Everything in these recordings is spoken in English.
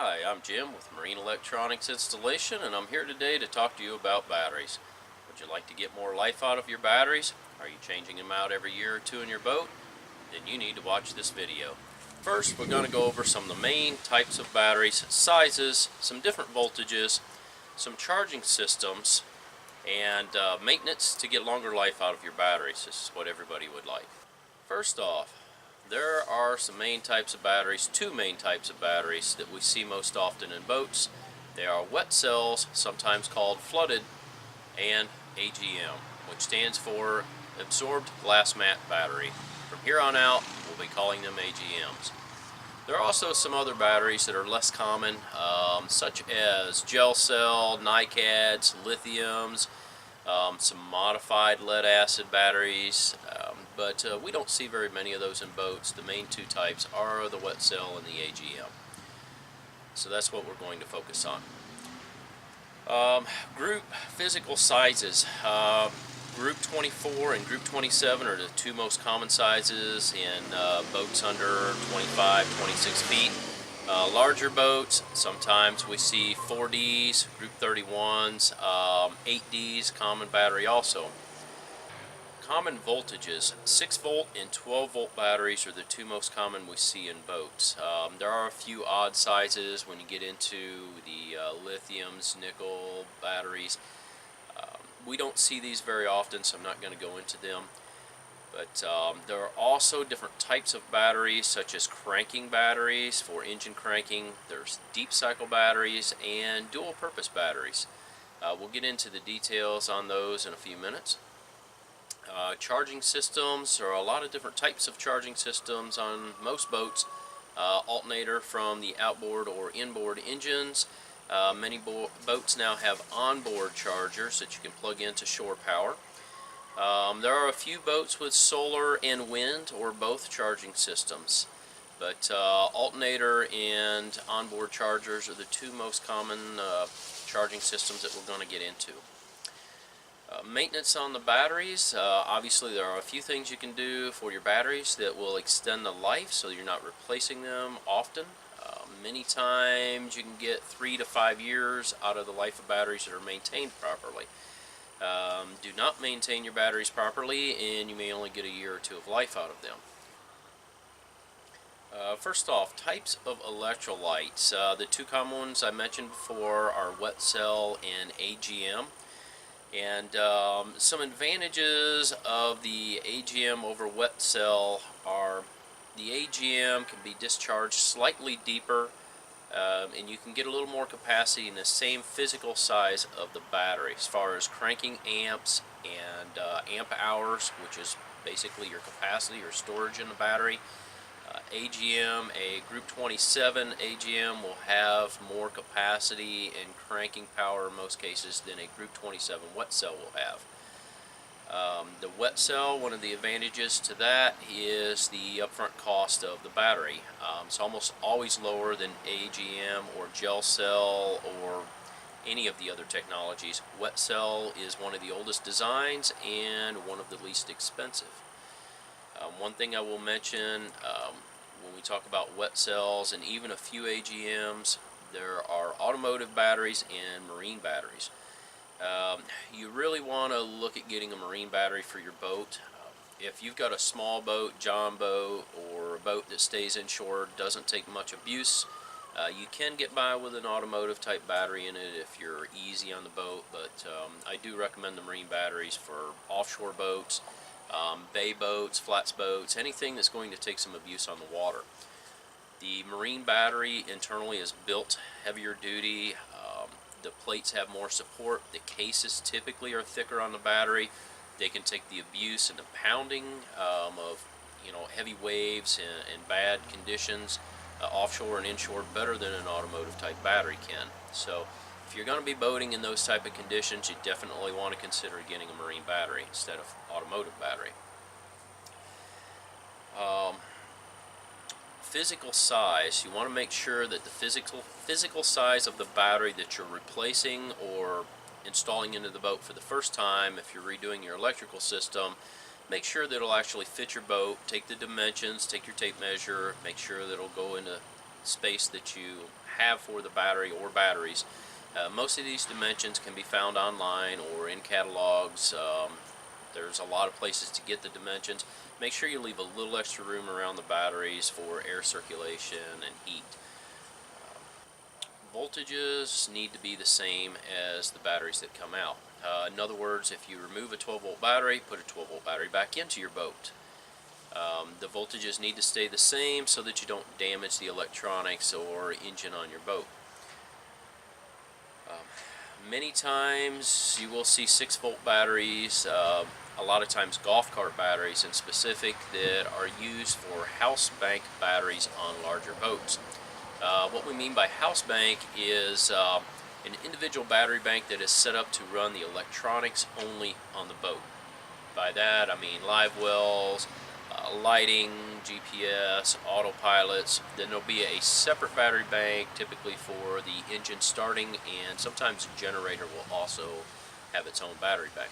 Hi, I'm Jim with Marine Electronics Installation, and I'm here today to talk to you about batteries. Would you like to get more life out of your batteries? Are you changing them out every year or two in your boat? Then you need to watch this video. First, we're going to go over some of the main types of batteries, sizes, some different voltages, some charging systems, and maintenance to get longer life out of your batteries. This is what everybody would like. First off, there are some main types of batteries, two main types of batteries that we see most often in boats. They are wet cells, sometimes called flooded, and AGM, which stands for Absorbed Glass Mat Battery. From here on out, we'll be calling them AGMs. There are also some other batteries that are less common, such as gel cell, NiCads, lithiums, some modified lead acid batteries, but we don't see very many of those in boats. The main two types are the wet cell and the AGM. So that's what we're going to focus on. Group physical sizes. Group 24 and Group 27 are the two most common sizes in boats under 25, 26 feet. Larger boats, sometimes we see 4Ds, Group 31s, 8Ds, common battery also. Common voltages, 6 volt and 12 volt batteries are the two most common we see in boats. There are a few odd sizes when you get into the lithiums, nickel batteries. We don't see these very often, so I'm not going to go into them. But there are also different types of batteries, such as cranking batteries for engine cranking. There's deep cycle batteries and dual purpose batteries. We'll get into the details on those in a few minutes. Charging systems, there are a lot of different types of charging systems on most boats. Alternator from the outboard or inboard engines. Many boats now have onboard chargers that you can plug into shore power. There are a few boats with solar and wind or both charging systems, but alternator and onboard chargers are the two most common charging systems that we're going to get into. Maintenance on the batteries. Obviously there are a few things you can do for your batteries that will extend the life so you're not replacing them often. Many times you can get 3 to 5 years out of the life of batteries that are maintained properly. Do not maintain your batteries properly and you may only get a year or two of life out of them. First off, types of electrolytes. The two common ones I mentioned before are wet cell and AGM. And some advantages of the AGM over wet cell are the AGM can be discharged slightly deeper, and you can get a little more capacity in the same physical size of the battery as far as cranking amps and amp hours, which is basically your capacity or storage in the battery. AGM, a Group 27 AGM will have more capacity and cranking power in most cases than a Group 27 wet cell will have. The wet cell, one of the advantages to that is the upfront cost of the battery. It's almost always lower than AGM or gel cell or any of the other technologies. Wet cell is one of the oldest designs and one of the least expensive. One thing I will mention when we talk about wet cells and even a few AGMs, there are automotive batteries and marine batteries. You really want to look at getting a marine battery for your boat. If you've got a small boat, john boat, or a boat that stays inshore, doesn't take much abuse, you can get by with an automotive type battery in it if you're easy on the boat, but I do recommend the marine batteries for offshore boats, bay boats, flats boats, anything that's going to take some abuse on the water. The marine battery internally is built heavier duty. The plates have more support. The cases typically are thicker on the battery. They can take the abuse and the pounding of heavy waves and bad conditions offshore and inshore better than an automotive type battery can. So if you're going to be boating in those type of conditions, you definitely want to consider getting a marine battery instead of automotive battery. Physical size. You want to make sure that the physical size of the battery that you're replacing or installing into the boat for the first time, if you're redoing your electrical system, make sure that it'll actually fit your boat. Take the dimensions, take your tape measure, make sure that it'll go into space that you have for the battery or batteries. Most of these dimensions can be found online or in catalogs. There's a lot of places to get the dimensions. Make sure you leave a little extra room around the batteries for air circulation and heat. Voltages need to be the same as the batteries that come out. In other words, if you remove a 12-volt battery, put a 12-volt battery back into your boat. The voltages need to stay the same so that you don't damage the electronics or engine on your boat. Many times you will see 6-volt batteries, a lot of times golf cart batteries in specific, that are used for house bank batteries on larger boats. What we mean by house bank is an individual battery bank that is set up to run the electronics only on the boat. By that I mean live wells, lighting, GPS, autopilots. Then there'll be a separate battery bank typically for the engine starting, and sometimes the generator will also have its own battery bank.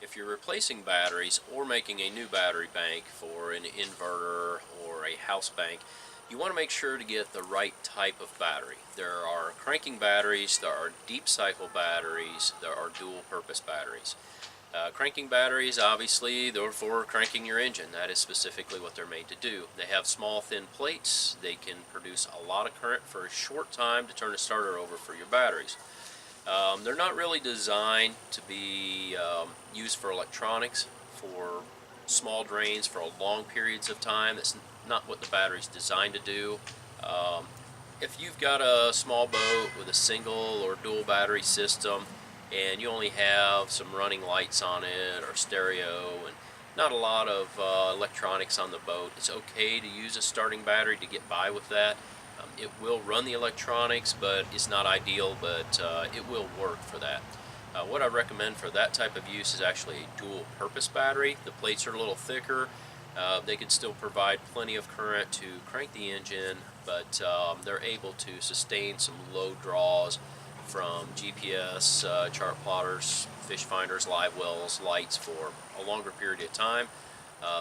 If you're replacing batteries or making a new battery bank for an inverter or a house bank, you want to make sure to get the right type of battery. There are cranking batteries, there are deep cycle batteries, there are dual purpose batteries. Cranking batteries, obviously, they're for cranking your engine. That is specifically what they're made to do. They have small, thin plates. They can produce a lot of current for a short time to turn a starter over for your batteries. They're not really designed to be used for electronics, for small drains for long periods of time. That's not what the battery's designed to do. If you've got a small boat with a single or dual battery system, and you only have some running lights on it or stereo and not a lot of electronics on the boat, it's okay to use a starting battery to get by with that. It will run the electronics, but it's not ideal, but it will work for that. What I recommend for that type of use is actually a dual purpose battery. The plates are a little thicker. They can still provide plenty of current to crank the engine, but they're able to sustain some low draws from GPS, chart plotters, fish finders, live wells, lights for a longer period of time.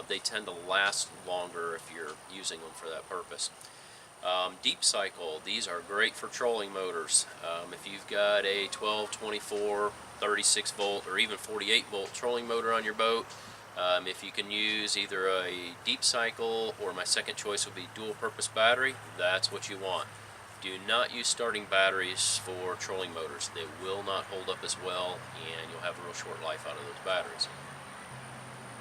They tend to last longer if you're using them for that purpose. Deep cycle, these are great for trolling motors. If you've got a 12, 24, 36 volt or even 48 volt trolling motor on your boat, if you can use either a deep cycle or my second choice would be dual purpose battery, that's what you want. Do not use starting batteries for trolling motors. They will not hold up as well, and you'll have a real short life out of those batteries.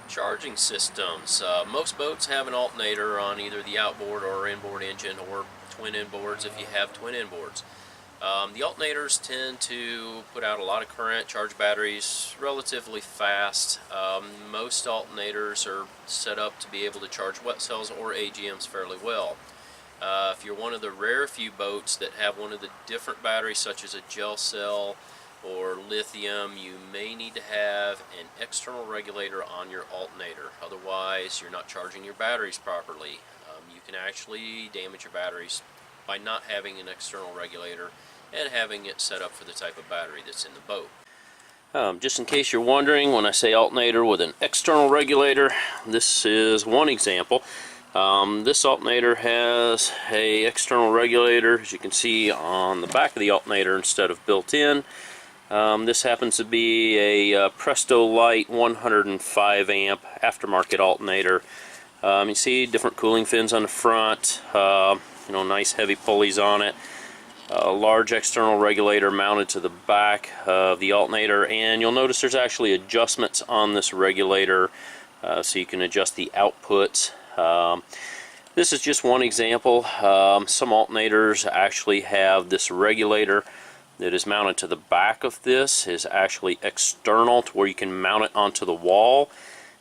Charging systems. Most boats have an alternator on either the outboard or inboard engine, or twin inboards if you have twin inboards. The alternators tend to put out a lot of current, charge batteries relatively fast. Most alternators are set up to be able to charge wet cells or AGMs fairly well. If you're one of the rare few boats that have one of the different batteries, such as a gel cell or lithium, you may need to have an external regulator on your alternator. Otherwise, you're not charging your batteries properly. You can actually damage your batteries by not having an external regulator and having it set up for the type of battery that's in the boat. Just in case you're wondering, when I say alternator with an external regulator, this is one example. This alternator has a external regulator, as you can see on the back of the alternator instead of built in. This happens to be a Presto Light 105 amp aftermarket alternator. You see different cooling fins on the front, nice heavy pulleys on it. A large external regulator mounted to the back of the alternator, and you'll notice there's actually adjustments on this regulator so you can adjust the outputs. This is just one example. Some alternators actually have this regulator that is mounted to the back of this is actually external to where you can mount it onto the wall.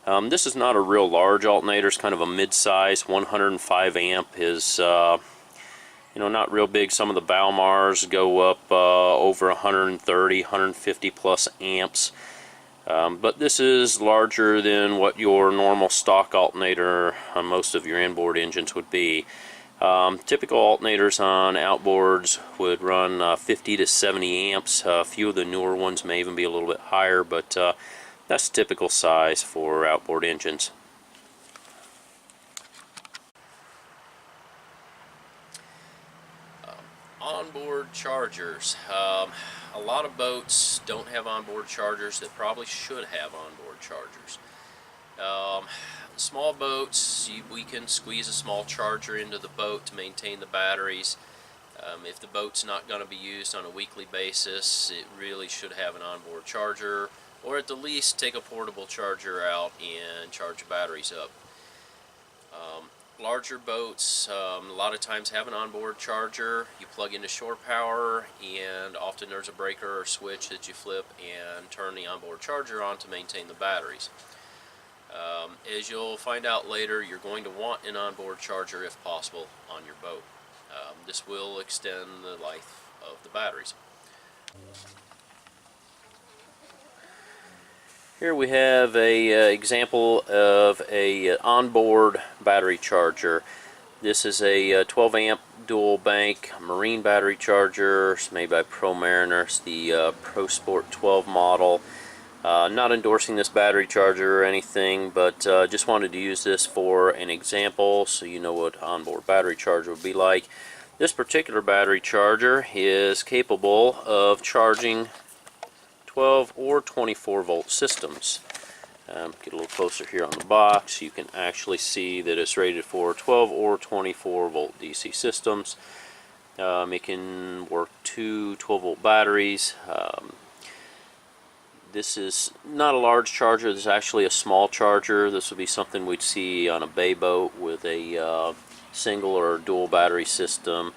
This is not a real large alternator. It's kind of a mid-size. 105 amp is not real big. Some of the Valmars go up over 130, 150 plus amps. But this is larger than what your normal stock alternator on most of your inboard engines would be. Typical alternators on outboards would run 50 to 70 amps. A few of the newer ones may even be a little bit higher, but that's typical size for outboard engines. onboard chargers. A lot of boats don't have onboard chargers that probably should have onboard chargers. Small boats, we can squeeze a small charger into the boat to maintain the batteries. If the boat's not going to be used on a weekly basis, it really should have an onboard charger, or at the least take a portable charger out and charge the batteries up. Larger boats a lot of times have an onboard charger. You plug into shore power, and often there's a breaker or switch that you flip and turn the onboard charger on to maintain the batteries. As you'll find out later, you're going to want an onboard charger if possible on your boat. This will extend the life of the batteries. Here we have a example of a onboard battery charger. This is a 12 amp dual bank marine battery charger. It's made by Pro Mariner. It's the Pro Sport 12 model. Not endorsing this battery charger or anything, but just wanted to use this for an example so you know what onboard battery charger would be like. This particular battery charger is capable of charging 12 or 24 volt systems. Get a little closer here on the box. You can actually see that it's rated for 12 or 24 volt DC systems. It can work two 12 volt batteries. This is not a large charger. This is actually a small charger. This would be something we'd see on a bay boat with a single or dual battery system,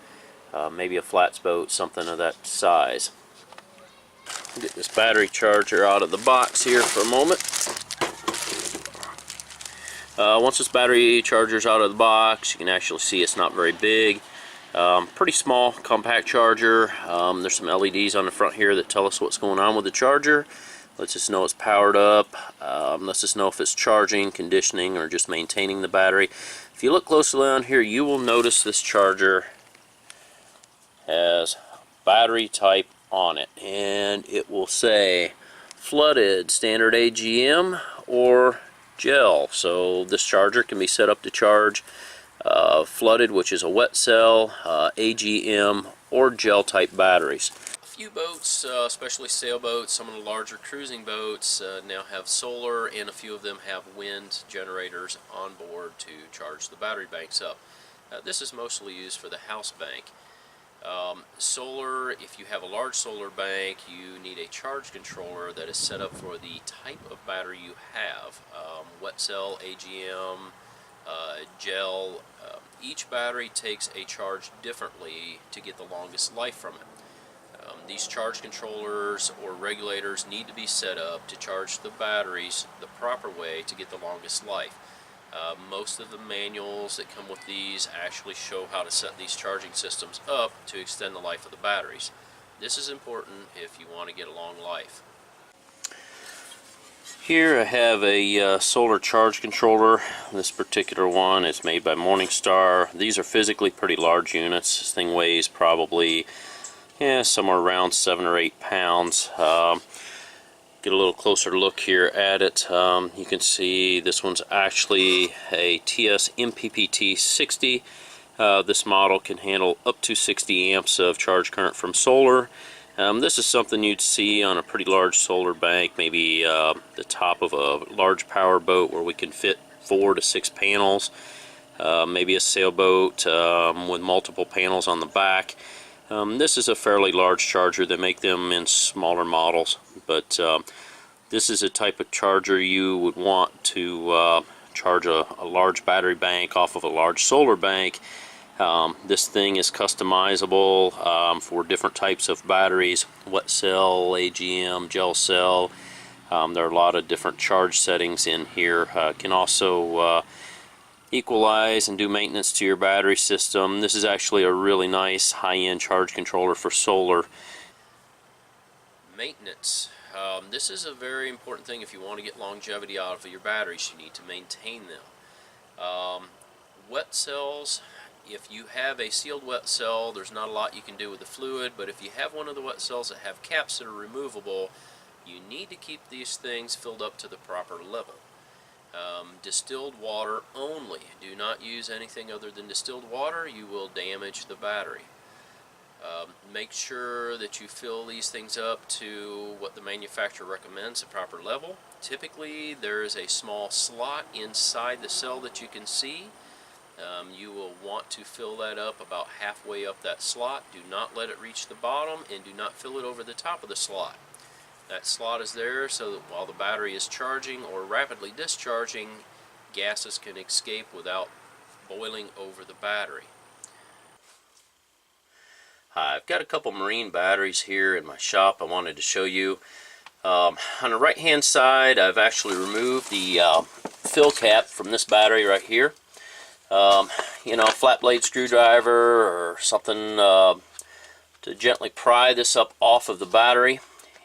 maybe a flats boat, something of that size. Get this battery charger out of the box here for a moment. Once this battery charger is out of the box, you can actually see it's not very big. Pretty small, compact charger. There's some LEDs on the front here that tell us what's going on with the charger. Lets us know it's powered up. Lets us know if it's charging, conditioning, or just maintaining the battery. If you look closely on here, you will notice this charger has battery type on it, and it will say flooded, standard AGM, or gel. So this charger can be set up to charge flooded, which is a wet cell, AGM, or gel type batteries. A few boats, especially sailboats, some of the larger cruising boats now have solar, and a few of them have wind generators on board to charge the battery banks up. This is mostly used for the house bank. Solar, if you have a large solar bank, you need a charge controller that is set up for the type of battery you have. Wet cell, AGM, gel. Each battery takes a charge differently to get the longest life from it. These charge controllers or regulators need to be set up to charge the batteries the proper way to get the longest life. Most of the manuals that come with these actually show how to set these charging systems up to extend the life of the batteries. This is important if you want to get a long life. Here I have a solar charge controller. This particular one is made by Morningstar. These are physically pretty large units. This thing weighs probably somewhere around 7 or 8 pounds. Get a little closer look here at it. You can see this one's actually a TS MPPT 60. This model can handle up to 60 amps of charge current from solar. This is something you'd see on a pretty large solar bank, maybe the top of a large power boat where we can fit 4 to 6 panels. Maybe a sailboat with multiple panels on the back. This is a fairly large charger. They make them in smaller models, but this is a type of charger you would want to charge a large battery bank off of a large solar bank. This thing is customizable for different types of batteries: wet cell, AGM, gel cell. There are a lot of different charge settings in here. Can also equalize and do maintenance to your battery system. This is actually a really nice high-end charge controller for solar. Maintenance. This is a very important thing if you want to get longevity out of your batteries. You need to maintain them. Wet cells, if you have a sealed wet cell, there's not a lot you can do with the fluid, but if you have one of the wet cells that have caps that are removable, you need to keep these things filled up to the proper level. Distilled water only. Do not use anything other than distilled water. You will damage the battery. Make sure that you fill these things up to what the manufacturer recommends, a proper level. Typically there is a small slot inside the cell that you can see. You will want to fill that up about halfway up that slot. Do not let it reach the bottom, and do not fill it over the top of the slot. That slot is there so that while the battery is charging or rapidly discharging, gases can escape without boiling over the battery. I've got a couple marine batteries here in my shop I wanted to show you. On the right hand side, I've actually removed the fill cap from this battery right here. You know, flat blade screwdriver or something to gently pry this up off of the battery.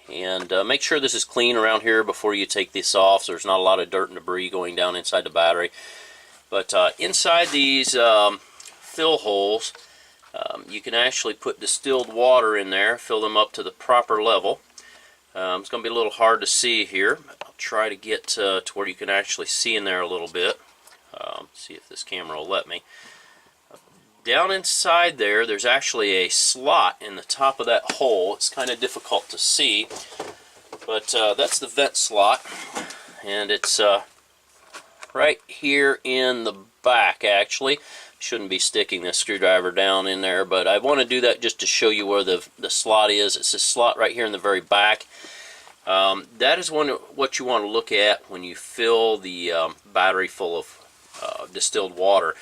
And make sure this is clean around here before you take this off so there's not a lot of dirt and debris going down inside the battery. But inside these fill holes, you can actually put distilled water in there, fill them up to the proper level. It's going to be a little hard to see here. I'll try to get to where you can actually see in there a little bit. See if this camera will let me. Down inside there, there's actually a slot in the top of that hole. It's kind of difficult to see, but that's the vent slot, and it's right here in the back actually. Shouldn't be sticking this screwdriver down in there, but I want to do that just to show you where the slot is. It's this slot right here in the very back. That is what you want to look at when you fill the battery full of distilled water.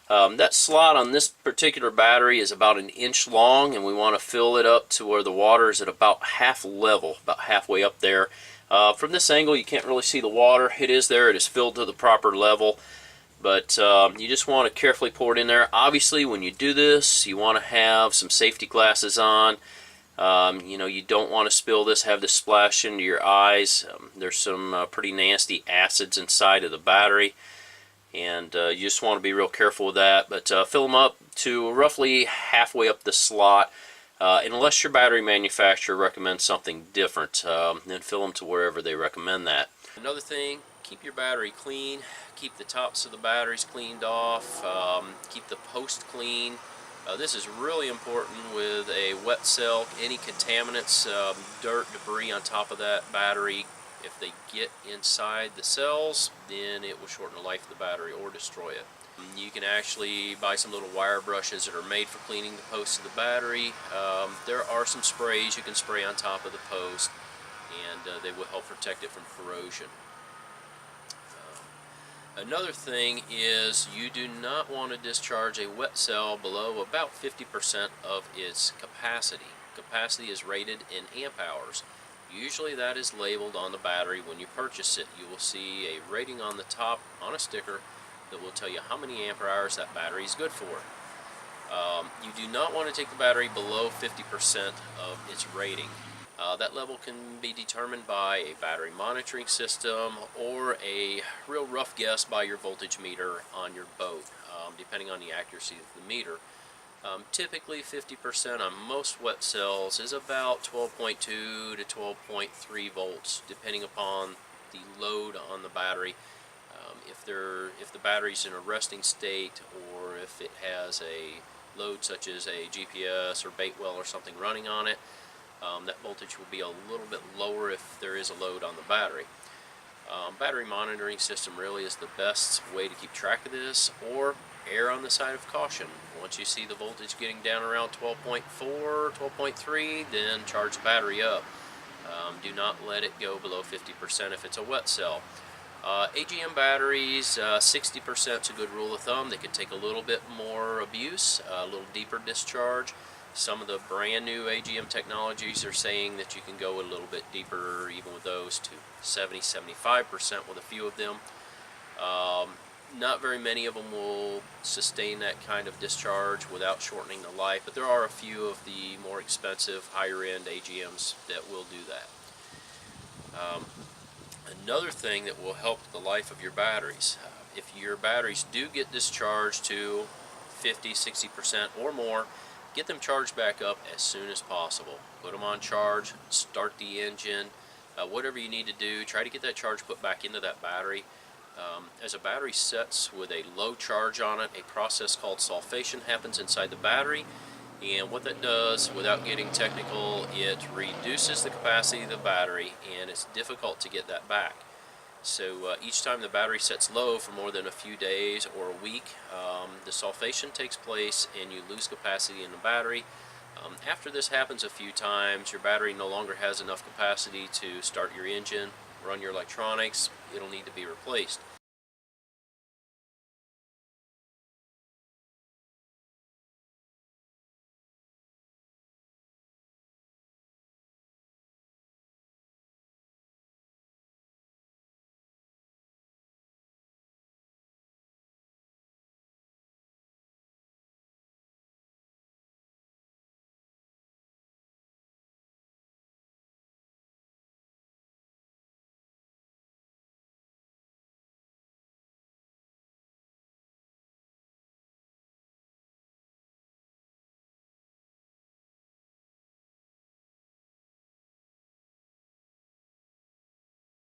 That slot on this particular battery is about 1 inch long, and we want to fill it up to where the water is at about half level, about halfway up there. From this angle you can't really see the water. It is there, it is filled to the proper level, but you just want to carefully pour it in there. Obviously when you do this you want to have some safety glasses on. You know, you don't want to spill this, have this splash into your eyes. There's some pretty nasty acids inside of the battery, and you just want to be real careful with that. But fill them up to roughly halfway up the slot, unless your battery manufacturer recommends something different, then fill them to wherever they recommend that. Another thing, keep your battery clean. Keep the tops of the batteries cleaned off. Keep the post clean. This is really important with a wet cell. Any contaminants, dirt, debris on top of that battery, if they get inside the cells, then it will shorten the life of the battery or destroy it. You can actually buy some little wire brushes that are made for cleaning the posts of the battery. There are some sprays you can spray on top of the post, and they will help protect it from corrosion. Another thing is you do not want to discharge a wet cell below about 50% of its capacity. Capacity is rated in amp hours. Usually that is labeled on the battery when you purchase it. You will see a rating on the top on a sticker that will tell you how many ampere hours that battery is good for. You do not want to take the battery below 50% of its rating. That level can be determined by a battery monitoring system or a real rough guess by your voltage meter on your boat, depending on the accuracy of the meter. Typically 50% on most wet cells is about 12.2 to 12.3 volts, depending upon the load on the battery. If the battery's in a resting state, or if it has a load such as a GPS or bait well or something running on it, that voltage will be a little bit lower if there is a load on the battery. Battery monitoring system really is the best way to keep track of this, or err on the side of caution. Once you see the voltage getting down around 12.4, 12.3, then charge the battery up. Do not let it go below 50% if it's a wet cell. AGM batteries, 60% is a good rule of thumb. They could take a little bit more abuse, a little deeper discharge. Some of the brand new AGM technologies are saying that you can go a little bit deeper even with those to 70-75% with a few of them. Not very many of them will sustain that kind of discharge without shortening the life, but there are a few of the more expensive, higher end AGMs that will do that. Another thing that will help the life of your batteries, if your batteries do get discharged to 50-60% or more, get them charged back up as soon as possible. Put them on charge, start the engine, whatever you need to do, try to get that charge put back into that battery. As a battery sets with a low charge on it, a process called sulfation happens inside the battery, And what that does, without getting technical, it reduces the capacity of the battery, and it's difficult to get that back. So each time the battery sets low for more than a few days or a week, the sulfation takes place and you lose capacity in the battery. After this happens a few times, your battery no longer has enough capacity to start your engine, run your electronics. It'll need to be replaced.